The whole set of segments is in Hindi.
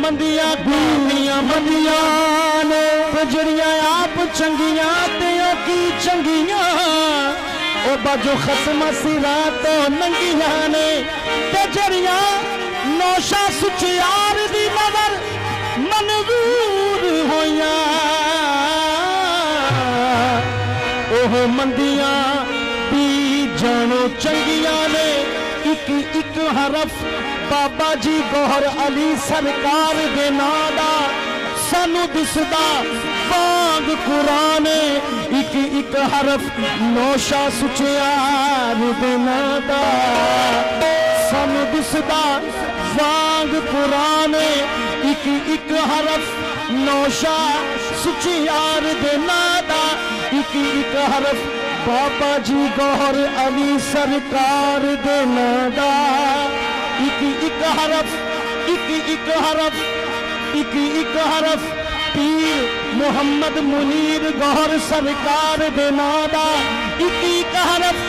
मंदियां गालियां मंदियां ने जड़ियां आप चंगियां ते की चंगियां ओ बाजो खसम सिरा तो नंगियां ने ते जड़ियां नौशा सुचियार दी नजर मंजूर होइयां ओह मंदियां भी जानो चंगियां ने एक एक हरफ बाबा जी गौहर अली सरकार दे नां दा सानू दिसदा वांग कुरान एक एक हरफ नौशा सुचियार दे नां दा सानू दिसदा वांग कुरान एक एक हरफ नौशा सुचियार दे नां दा एक एक हरफ बाबा जी गौहर अली सरकार दे नां दा एक एक हरफ एक एक हरफ एक एक हरफ पीर मोहम्मद मुनीर गौहर सरकार दे नां दा एक एक हरफ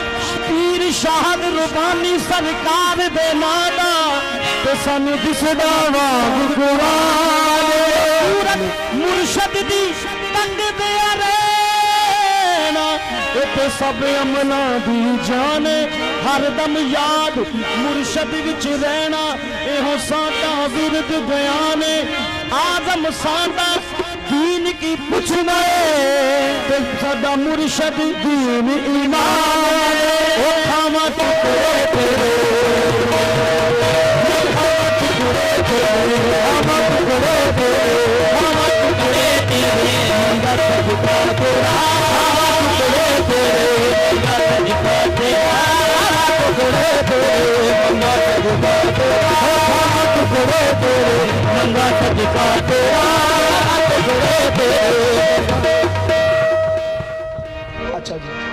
पीर शाहद रुबानी सरकार दे नां दा ते सानू दिसदा वांग कुरान मुर्शद दी तंग दे ते सब अमना दी जान हर दम याद मुर्शद विच रहना एहो साडा विरद बयान आजम साडा दीन की पुछना ते साडा मुर्शद दीन ईमान ओ खावा टुकड़े तेरे खावा टुकड़े तेरे खावा टुकड़े तेरे अच्छा जी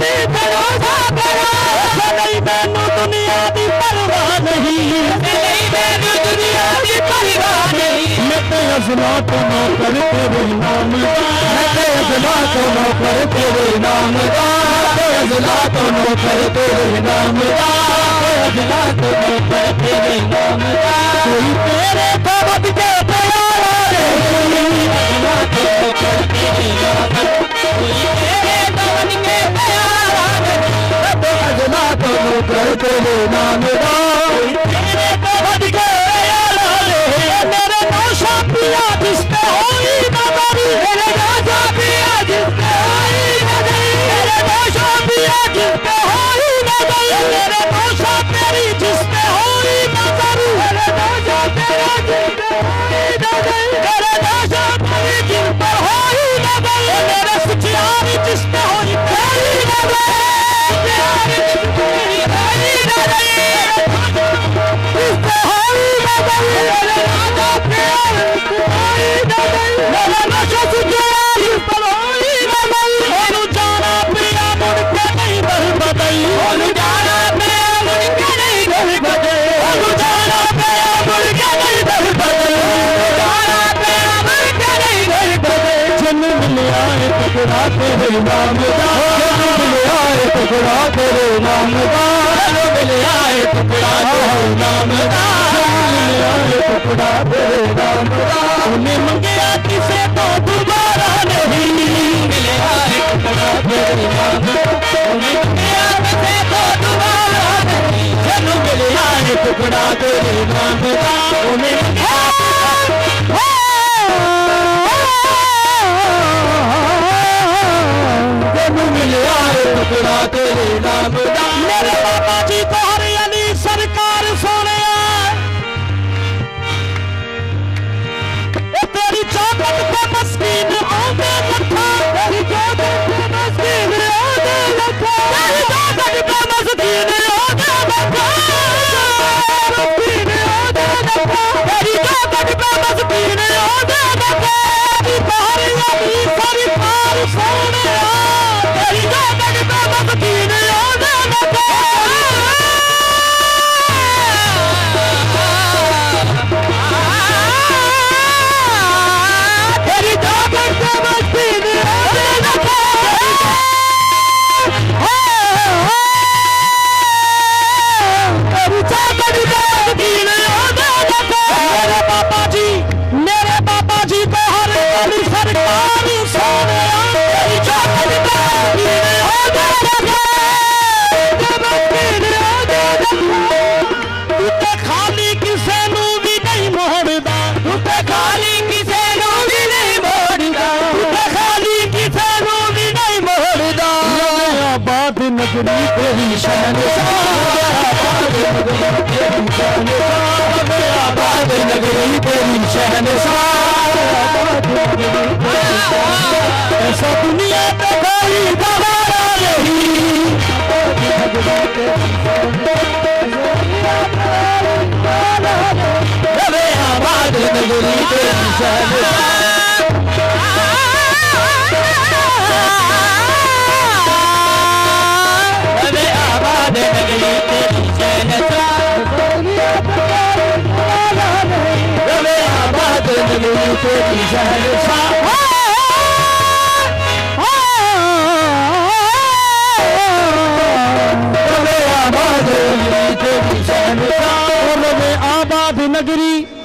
भी भरोसा करो नहीं मैनू दुनिया की परवाह नहीं मैनू दुनिया की परवाह नहीं मैं ते अज़ला तो नौकर तेरे नाम का मैं ते अज़ला तो नौकर तेरे नाम का मैं अज़ला तो नौकर तेरे नाम का मैं अज़ला तो नौकर तेरे नाम का कोई तेरे को बद के प्यारा नहीं अज़ला तो नौकर तेरे नाम का कोई तेरे को बद के प्यारा नहीं मैं अज़ला तो नौकर तेरे नाम का कोई तेरे को बद के प्यारा नहीं मेरे नौशा पिया जिस पे होई नजर मेरे नौशा पिया जिस पे होई नजर मेरे नौशा पिया जिस पे होई नजर मेरे नौशा तेरी जिस पे होई नजर मेरे नौशा तेरा जिस पे होई नजर मेरे नौशा तेरी जिस पे होई नजर मेरे सचियारी जिस पे होई तेरी नजर सचियारी जिस पे होई नजर जिस पे होई नजर मेरे नौशा तेरी होई नजर मेरे नौशा सचियारी जिस पे होई नजर ओनु जाना पिया मुड़ के नहीं दर बदई ओनु जाना पिया मुड़ के नहीं दर बदई ओनु जाना पिया मुड़ के नहीं दर बदई जाना पिया मुड़ के नहीं दर बदई जन्म मिलिया है टुकड़ा तेरे नाम का जन्म मिलिया है टुकड़ा तेरे नाम का जन्म मिलिया है टुकड़ा तेरे नाम का जन्म मिलिया है टुकड़ा तेरे नाम का उन्हें मंगया किसे तो दोबारा नहीं मिलिया है टुकड़ा तेरे नाम का उन्हें मंगया किसे तो दोबारा नहीं जन्म मिलिया है टुकड़ा तेरे नाम का उन्हें मिलिया है टुकड़ा तेरे नाम का मेरे बाबा जी तोहर अली सरकार सोने तेरी चौखट पे मस्कीन आंदे लखा तेरी चौखट पे मस्कीन आंदे लखा तेरी चौखट पे मस्कीन आंदे लखा मस्कीन आंदे लखा तेरी चौखट पे मस्कीन आंदे लखा तेरी तोहर अली सरकार सोने तेरी चौखट पे मस्कीन आंदे लखा तेरी चौखट पे मस्कीन आंदे लखा तेरी चौखट पे मस्कीन आंदे लखा मेरे बाबा जी तोहर अली सरकार सोने तेरी चौखट पे मस्कीन आंदे लखा मस्कीन आंदे लखा तू ते खाली किसे नू भी नहीं मोड़दा तू ते खाली किसे नू भी नहीं मोड़दा तू ते खाली किसे नू भी नहीं मोड़दा आबाद नगरी तेरी आबाद नगरी तेरी शहनशाह ऐसा दुनिया पे कोई गवारा नहीं आबाद नगरी तेरी आबाद नगरी तेरी आबाद नगरी तेरी शहनशाह आबाद नगरी